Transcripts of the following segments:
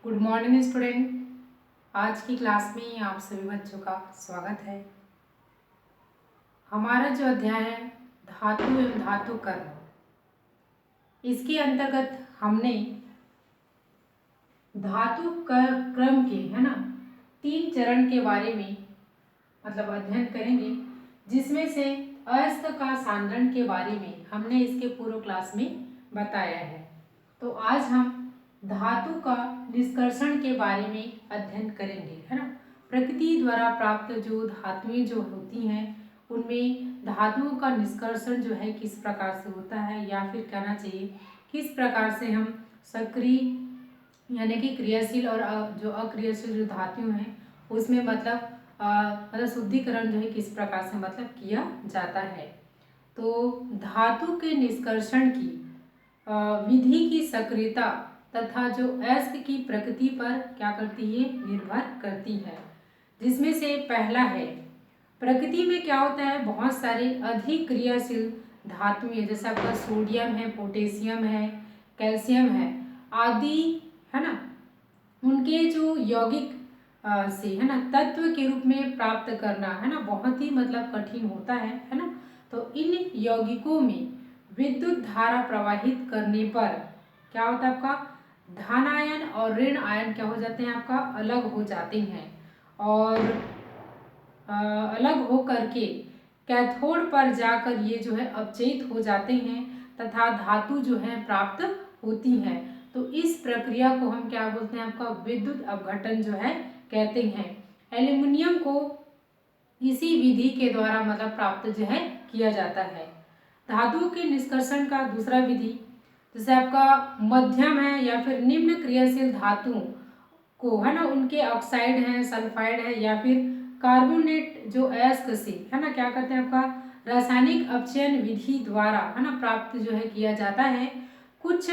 Good morning student. आज की class में आप सभी बच्चों का स्वागत है। हमारा जो अध्याय है धातु एवं धातु कर्म, इसके अंतर्गत हमने धातु क्रम के तीन चरण के बारे में अध्ययन करेंगे, जिसमें से अयस्क का सांद्रण के बारे में हमने इसके पूर्व क्लास में बताया है। तो आज हम धातु का निष्कर्षण के बारे में अध्ययन करेंगे, है ना। प्रकृति द्वारा प्राप्त जो धातुएं जो होती हैं, उनमें धातुओं का निष्कर्षण जो है किस प्रकार से होता है, या फिर कहना चाहिए किस प्रकार से हम सक्रिय यानी कि क्रियाशील और जो अक्रियाशील जो धातुएं हैं उसमें शुद्धिकरण जो है किस प्रकार से किया जाता है। तो धातु के निष्कर्षण की विधि की सक्रियता तथा जो अयस्क की प्रकृति पर क्या करती है, निर्भर करती है। जिसमें से पहला है, प्रकृति में क्या होता है, बहुत सारे अधिक क्रियाशील धातुएं जैसे आपका सोडियम है, पोटेशियम है, कैल्शियम है आदि, है ना, उनके जो यौगिक से तत्व के रूप में प्राप्त करना बहुत ही कठिन होता है ना। तो इन यौगिकों में विद्युत धारा प्रवाहित करने पर क्या होता है, आपका धन आयन और ऋण आयन क्या हो जाते हैं, आपका अलग हो जाते हैं, और अलग हो करके कैथोड पर जाकर ये जो है अपचयित हो जाते हैं तथा धातु जो है प्राप्त होती है। तो इस प्रक्रिया को हम क्या बोलते हैं, आपका विद्युत अपघटन जो है कहते हैं। एल्युमिनियम को इसी विधि के द्वारा प्राप्त जो है किया जाता है। धातुओं के निष्कर्षण का दूसरा विधि, जैसे आपका मध्यम है या फिर निम्न क्रियाशील धातुओं को उनके ऑक्साइड है, सल्फाइड है या फिर कार्बोनेट जो अयस्क से क्या करते हैं, आपका रासायनिक अपचयन विधि द्वारा प्राप्त जो है किया जाता है। कुछ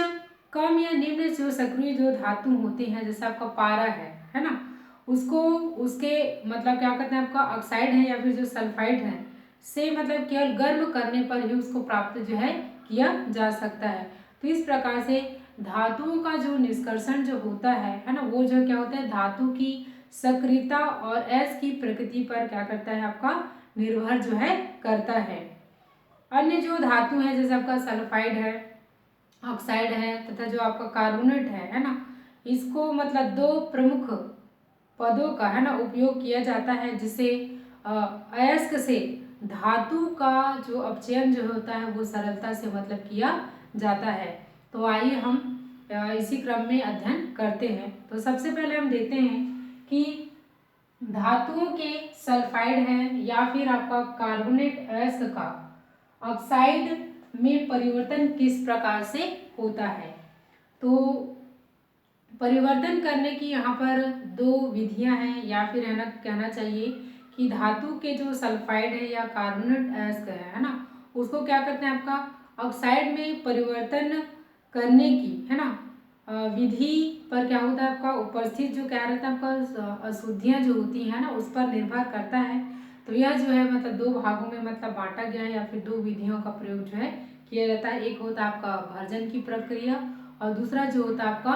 कम या निम्न जो सक्रिय जो धातु होते हैं, जैसे आपका पारा है ना, उसको उसके क्या करते हैं, आपका ऑक्साइड है या फिर जो सल्फाइड है से केवल गर्म करने पर ही उसको प्राप्त जो है किया जा सकता है। तो इस प्रकार से धातुओं का जो निष्कर्षण जो होता है ना, वो जो क्या होता है, धातु की सक्रियता और अयस्क की प्रकृति पर क्या करता है, आपका निर्भर जो है करता है। अन्य जो धातु है जैसे आपका सल्फाइड है, ऑक्साइड है तथा जो आपका कार्बोनेट है ना, इसको दो प्रमुख पदों का उपयोग किया जाता है, जिससे अयस्क से धातु का जो अपचयन जो होता है वो सरलता से किया जाता है। तो आइए हम इसी क्रम में अध्ययन करते हैं। तो सबसे पहले हम देखते हैं कि धातुओं के सल्फाइड है या फिर आपका कार्बोनेट अयस्क का ऑक्साइड में परिवर्तन किस प्रकार से होता है। तो परिवर्तन करने की यहाँ पर दो विधियां हैं, या फिर कहना चाहिए कि धातु के जो सल्फाइड है या कार्बोनेट अयस्क है ना, उसको क्या करते हैं, आपका ऑक्साइड में परिवर्तन करने की विधि पर क्या होता है, आपका उपस्थित जो क्या रहता है, आपका अशुद्धियाँ जो होती हैं ना, उस पर निर्भर करता है। तो यह जो है दो भागों में बांटा गया है, या फिर दो विधियों का प्रयोग जो है किया जाता है। एक होता है आपका भर्जन की प्रक्रिया और दूसरा जो होता है आपका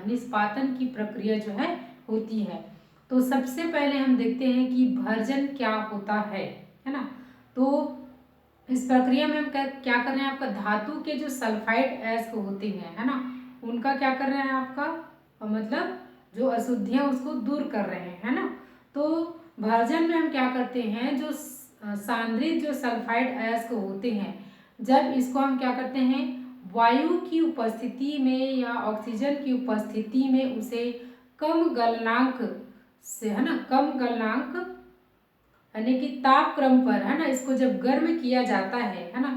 निष्पातन की प्रक्रिया जो है होती है। तो सबसे पहले हम देखते हैं कि भर्जन क्या होता है ना। तो इस प्रक्रिया में हम क्या कर रहे हैं, आपका धातु के जो सल्फाइड अयस्क होते हैं है ना, उनका क्या कर रहे हैं, आपका जो अशुद्धियां उसको दूर कर रहे हैं, है ना। तो भर्जन में हम क्या करते हैं, जो सांद्रित जो सल्फाइड अयस्क होते हैं, जब इसको हम क्या करते हैं, वायु की उपस्थिति में या ऑक्सीजन की उपस्थिति में उसे कम गलनांक से कम गलनांक यानी कि ताप क्रम पर इसको जब गर्म किया जाता है ना,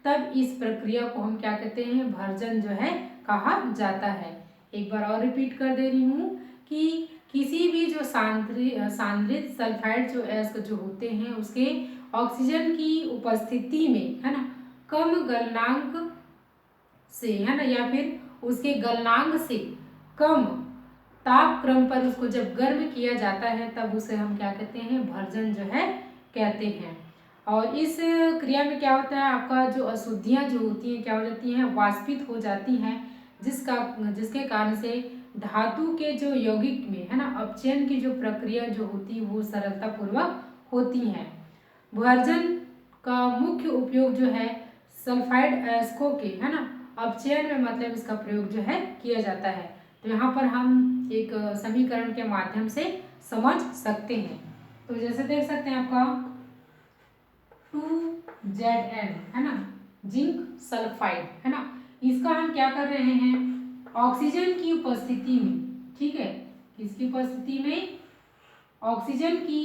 तब इस प्रक्रिया को हम क्या कहते हैं, भर्जन जो है कहा जाता है। एक बार और रिपीट कर दे रही हूँ कि किसी भी जो सांद्रित सल्फाइड जो अयस्क जो होते हैं, उसके ऑक्सीजन की उपस्थिति में कम गलनांक से या फिर उसके गलनांक से कम ताप क्रम पर उसको जब गर्म किया जाता है, तब उसे हम क्या कहते हैं, भर्जन जो है कहते हैं। और इस क्रिया में क्या होता है, आपका जो अशुद्धियां जो होती हैं क्या हो जाती हैं, वाष्पित हो जाती हैं, जिसके कारण से धातु के जो यौगिक में है ना अपचयन की जो प्रक्रिया जो होती है वो सरलता पूर्वक होती है। भूअर्जन का मुख्य उपयोग जो है सल्फाइड अयस्कों के है ना अपचयन में मतलब इसका प्रयोग जो है किया जाता है। तो यहाँ पर हम एक समीकरण के माध्यम से समझ सकते हैं। तो जैसे देख सकते हैं आपका 2Zn है ना जिंक सल्फाइड है ना, इसका हम क्या कर रहे हैं ऑक्सीजन की उपस्थिति में, ठीक है, किसकी उपस्थिति में, ऑक्सीजन की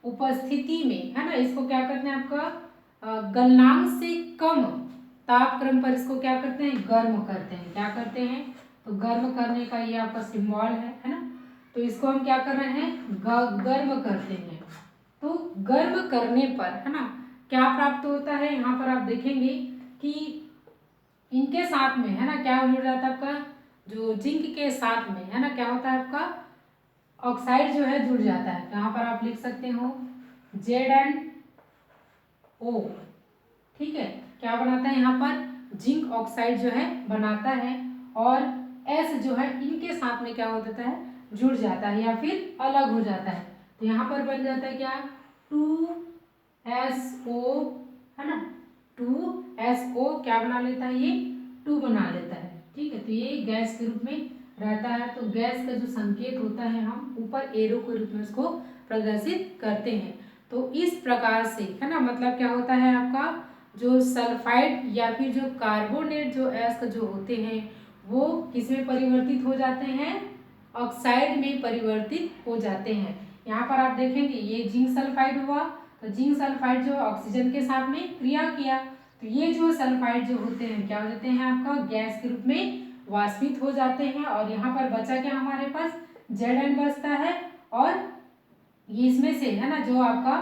उपस्थिति में है ना, इसको क्या करते हैं आपका गलनांक से कम तापक्रम पर इसको क्या करते हैं गर्म करते हैं। क्या करते हैं तो गर्म करने का ये आपका सिंबल है ना, तो इसको हम क्या कर रहे हैं गर्म करते हैं। तो गर्म करने पर है ना क्या प्राप्त होता है, यहाँ पर आप देखेंगे कि इनके साथ में है ना क्या जुड़ जाता है आपका जो जिंक के साथ में है ना क्या होता है आपका ऑक्साइड जो है जुड़ जाता है। यहाँ पर आप लिख सकते हो ZnO, ठीक है, क्या बनाता है यहाँ पर जिंक ऑक्साइड जो है बनाता है और S जो है इनके साथ में क्या हो जाता है जुड़ जाता है या फिर अलग हो जाता है। तो यहाँ पर बन जाता है क्या 2SO है ना, 2SO क्या बना लेता है ये 2 बना लेता है, ठीक है। तो ये गैस के रूप में रहता है। तो गैस का जो संकेत होता है हम ऊपर एरो के रूप में उसको प्रदर्शित करते हैं। तो इस प्रकार से है ना मतलब क्या होता है आपका जो सल्फाइड या फिर जो कार्बोनेट जो एस जो होते हैं वो किसमें परिवर्तित हो जाते हैं ऑक्साइड में परिवर्तित हो जाते हैं। यहाँ पर आप देखेंगे ये जिंक सल्फाइड हुआ, तो जिंक सल्फाइड जो ऑक्सीजन के साथ में क्रिया किया तो ये जो सल्फाइड जो होते हैं क्या हो जाते हैं आपका गैस के रूप में वाष्पित हो जाते हैं। और यहाँ पर बचा क्या हमारे पास Zn बचता है और इसमें से है ना जो आपका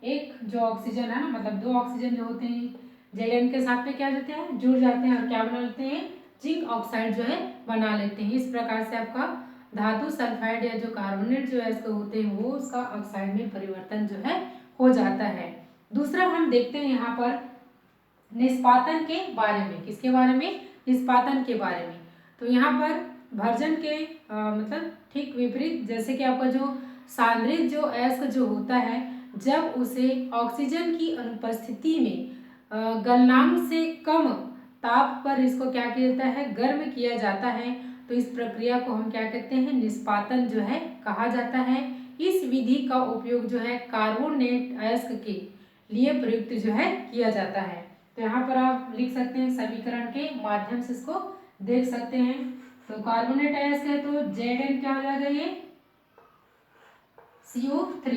एक जो ऑक्सीजन है ना मतलब 2 ऑक्सीजन जो होते हैं Zn के साथ में क्या जाते हैं जुड़ जाते हैं और क्या बना लेते हैं जिंक ऑक्साइड जो है बना लेते हैं। इस प्रकार से आपका धातु सल्फाइड या जो कार्बोनेट जो है इसको होते हैं वो उसका ऑक्साइड में परिवर्तन जो है हो जाता है। दूसरा हम देखते हैं यहाँ पर निष्पादन के बारे में, किसके बारे में निष्पादन के बारे में। तो यहाँ पर भर्जन के मतलब ठीक विपरीत जैसे कि आपका जो सांद्रित जो अयस्क जो होता है जब उसे ऑक्सीजन की अनुपस्थिति में गलनांक से कम ताप पर इसको क्या किया जाता है गर्म किया जाता है तो इस प्रक्रिया को हम क्या कहते हैं निष्पादन जो है कहा जाता है। इस विधि का उपयोग जो है कार्बोनेट अयस्क के लिए प्रयुक्त जो है किया जाता है। तो यहाँ पर आप लिख सकते हैं समीकरण के माध्यम से इसको देख सकते हैं। तो कार्बोनेट अयस्क है तो Zn क्या हो जाएगा ये CO3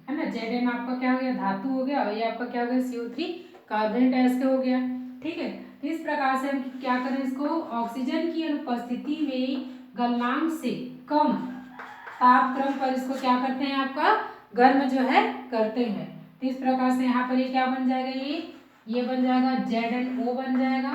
है ना, Zn आपका क्या हो गया धातु हो गया और ये आपका क्या हो गया CO3 कार्बोनेट अयस्क हो गया, ठीक है। तो इस प्रकार से हम क्या करें इसको ऑक्सीजन की अनुपस्थिति में गलनांक से कम तापक्रम पर इसको क्या करते हैं आपका गर्म जो है करते हैं। तो इस प्रकार से यहाँ पर ये क्या बन जाएगा ये बन जाएगा ZnO बन जाएगा,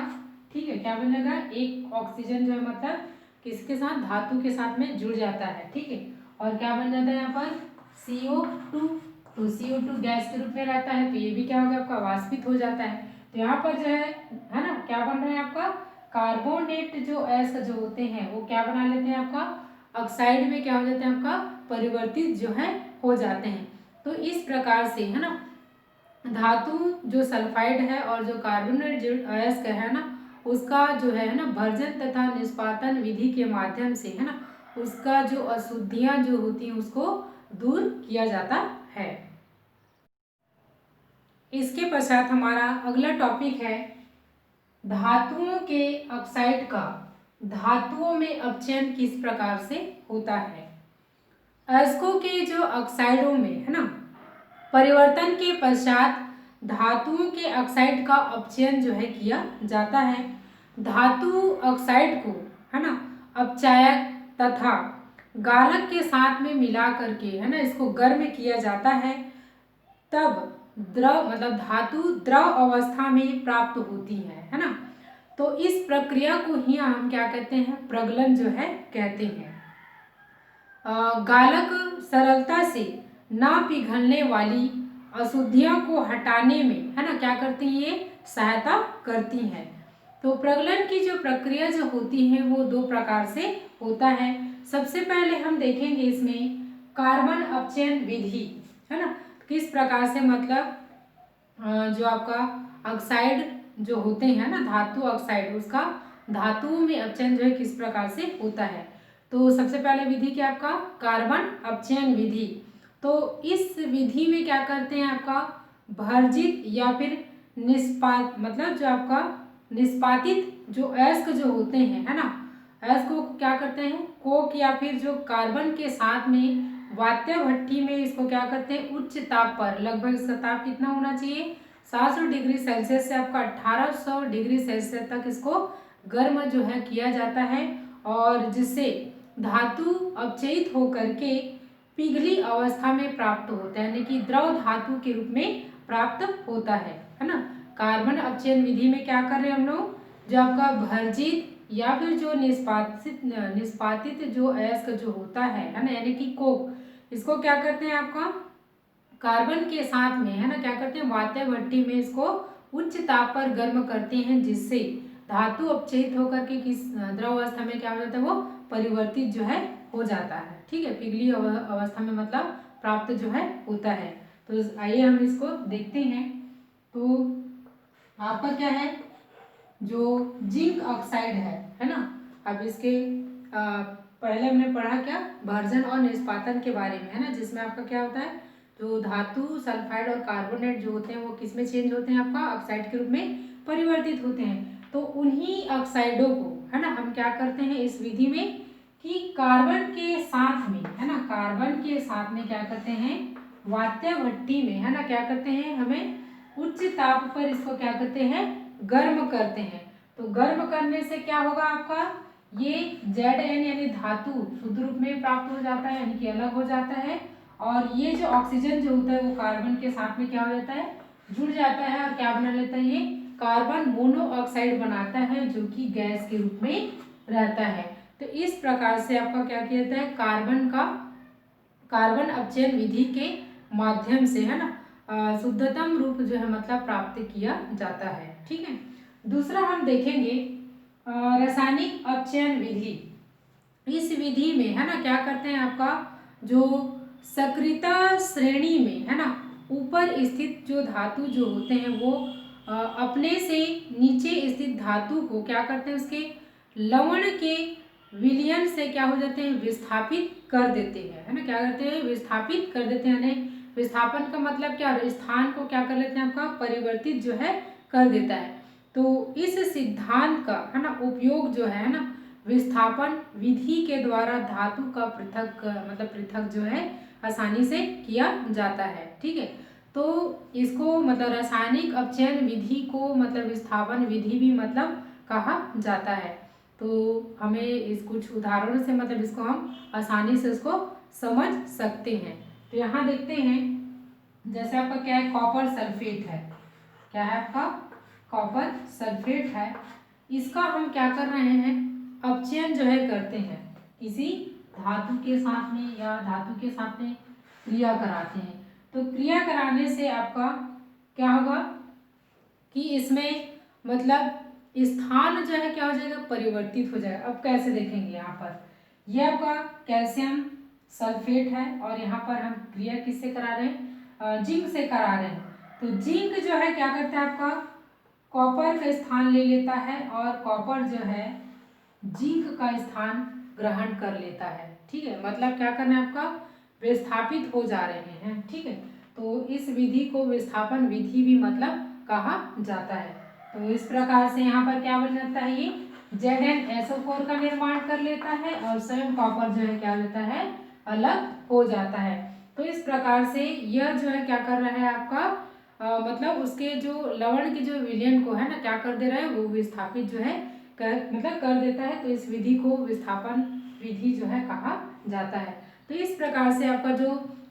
ठीक है। क्या बन जाएगा एक ऑक्सीजन जो है मतलब किसके साथ धातु के साथ में जुड़ जाता है, ठीक है। और क्या बन जाता है यहाँ पर CO2, तो CO2 गैस के रूप में रहता है तो ये भी क्या होगा आपका वाष्पित हो जाता है। तो यहाँ पर जो है ना क्या बन रहा है आपका कार्बोनेट जो अयस्क जो होते हैं वो क्या बना लेते हैं आपका ऑक्साइड में क्या हो जाते हैं आपका परिवर्तित जो है हो जाते हैं। तो इस प्रकार से है ना धातु जो सल्फाइड है और जो कार्बोनेट जो अयस्क है ना उसका जो है ना भर्जन तथा निष्पादन विधि के माध्यम से है ना उसका जो अशुद्धियां जो होती हैं उसको दूर किया जाता है। इसके पश्चात हमारा अगला टॉपिक है धातुओं के ऑक्साइड का धातुओं में अपचयन किस प्रकार से होता है। अयस्कों के जो ऑक्साइडों में है ना परिवर्तन के पश्चात धातुओं के ऑक्साइड का अपचयन जो है किया जाता है। धातु ऑक्साइड को है ना अपचायक तथा गालक के साथ में मिला करके है ना इसको गर्म किया जाता है तब द्रव मतलब धातु द्रव अवस्था में प्राप्त होती है ना। तो इस प्रक्रिया को ही हम क्या कहते हैं प्रगलन जो है कहते हैं। गालक सरलता से ना पिघलने वाली अशुद्धियों को हटाने में है ना क्या करती हैं ये सहायता करती हैं। तो प्रगलन की जो प्रक्रिया जो होती है वो दो प्रकार से होता है। सबसे पहले हम देखेंगे इसमें कार्बन अपचयन विधि, है ना, किस प्रकार से मतलब जो आपका ऑक्साइड जो होते हैं ना, धातु ऑक्साइड, उसका धातुओं में अपचयन जो है किस प्रकार से होता है। तो सबसे पहले विधि क्या आपका कार्बन अपचयन विधि। तो इस विधि में क्या करते हैं आपका भर्जित या फिर निष्पात, मतलब जो आपका निष्पादित जो अयस्क जो होते हैं, है ना, अयस्क को क्या करते हैं कोक या फिर जो कार्बन के साथ में वात्य भट्टी में इसको क्या करते हैं उच्च ताप पर, लगभग इसका ताप कितना होना चाहिए 700 डिग्री सेल्सियस से आपका 1800 डिग्री सेल्सियस तक इसको गर्म जो है किया जाता है, और जिससे धातु अपचयित होकर के पिघली अवस्था में प्राप्त होता है, यानी कि द्रव धातु के रूप में प्राप्त होता है ना। कार्बन अपचयन विधि में क्या कर रहे हैं हम लोग, जो आपका भर्जित या फिर जो निष्पादित जो अयस्क जो होता है ना, यानी कि कोक, इसको क्या करते हैं आपका कार्बन के साथ में, है ना, क्या करते हैं वात्य भट्टी में इसको उच्च ताप पर गर्म करते हैं, जिससे धातु अपचयित होकर के किस द्रव अवस्था में क्या हो जाता है वो परिवर्तित जो है हो जाता है, ठीक है, पिघली अवस्था में मतलब प्राप्त जो है होता है। तो आइए हम इसको देखते हैं। तो आपका क्या है जो जिंक ऑक्साइड है ना, अब इसके पहले हमने पढ़ा क्या भर्जन और निष्पादन के बारे में, है ना, जिसमें आपका क्या होता है जो धातु सल्फाइड और कार्बोनेट जो होते हैं वो किस में चेंज होते हैं आपका ऑक्साइड के रूप में परिवर्तित होते हैं। तो उन्हीं ऑक्साइडों को, है ना, हम क्या करते हैं इस विधि में कि कार्बन के साथ में, है ना, कार्बन के साथ में क्या करते हैं वात्य भट्टी में, है ना, क्या करते हैं हमें उच्च ताप पर इसको क्या करते हैं गर्म करते हैं। तो गर्म करने से क्या होगा आपका ये Zn यानी धातु शुद्ध रूप में प्राप्त हो जाता है, यानी कि अलग हो जाता है, और ये जो ऑक्सीजन जो होता है वो कार्बन के साथ में क्या हो जाता है जुड़ जाता है, और क्या बना लेता है ये कार्बन मोनोऑक्साइड बनाता है, जो कि गैस के रूप में रहता है। तो इस प्रकार से आपका क्या किया जाता है कार्बन अपचयन विधि के माध्यम से, है ना, शुद्धतम रूप जो है मतलब प्राप्त किया जाता है, ठीक है। दूसरा हम देखेंगे रासायनिक अपचयन विधि। इस विधि में, है ना, क्या करते हैं आपका जो सक्रियता श्रेणी में, है ना, ऊपर स्थित जो धातु जो होते हैं वो अपने से नीचे स्थित धातु को क्या करते हैं उसके लवण के विलयन से क्या हो जाते हैं विस्थापित कर देते हैं, है ना, क्या करते हैं विस्थापित कर देते हैं, यानी विस्थापन का मतलब क्या स्थान को क्या कर लेते हैं आपका परिवर्तित जो है कर देता है। तो इस सिद्धांत का, है ना, उपयोग जो है ना विस्थापन विधि के द्वारा धातु का पृथक जो है आसानी से किया जाता है, ठीक है। तो इसको मतलब रासायनिक अपचयन विधि को मतलब विस्थापन विधि भी मतलब कहा जाता है। तो हमें इस कुछ उदाहरणों से मतलब इसको हम आसानी से इसको समझ सकते हैं। तो यहाँ देखते हैं जैसे आपका क्या है कॉपर सल्फेट है, क्या है आपका कॉपर सल्फेट है, इसका हम क्या कर रहे हैं अपचयन जो है करते हैं किसी धातु के साथ में या धातु के साथ में क्रिया कराते हैं। तो क्रिया कराने से आपका क्या होगा कि इसमें मतलब स्थान जो है क्या हो जाएगा परिवर्तित हो जाएगा। अब कैसे देखेंगे यहाँ पर यह आपका कैल्शियम सल्फेट है और यहाँ पर हम क्रिया किससे करा रहे हैं जिंक से करा रहे हैं। तो जिंक जो है क्या करता है आपका कॉपर का स्थान ले लेता है और कॉपर जो है जिंक का स्थान ग्रहण कर लेता है, ठीक है, मतलब क्या करना है आपका विस्थापित हो जा रहे हैं, ठीक है। तो इस विधि को विस्थापन विधि भी मतलब कहा जाता है। तो इस प्रकार से यहाँ पर क्या बन जाता है ये ZnSO4 का निर्माण कर लेता है और स्वयं कॉपर जो है क्या होता है अलग हो जाता है। तो इस प्रकार से यह जो है क्या कर रहा है आपका मतलब उसके जो लवण के जो विलयन को है ना क्या कर दे रहा है वो विस्थापित जो है कर देता है। तो इस विधि को विस्थापन विधि जो है कहा जाता है। तो इस प्रकार से आपका जो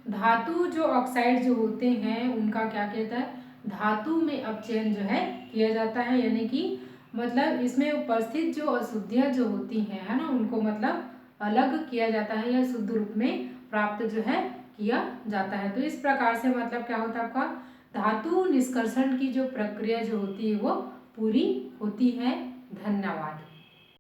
धातु जो ऑक्साइड जो होते हैं उनका क्या कहता है धातु में अपचयन जो है किया जाता है, यानी कि मतलब इसमें उपस्थित जो अशुद्धियाँ जो होती हैं है ना उनको मतलब अलग किया जाता है या शुद्ध रूप में प्राप्त जो है किया जाता है। तो इस प्रकार से मतलब क्या होता है आपका धातु निष्कर्षण की जो प्रक्रिया जो होती है वो पूरी होती है। धन्यवाद।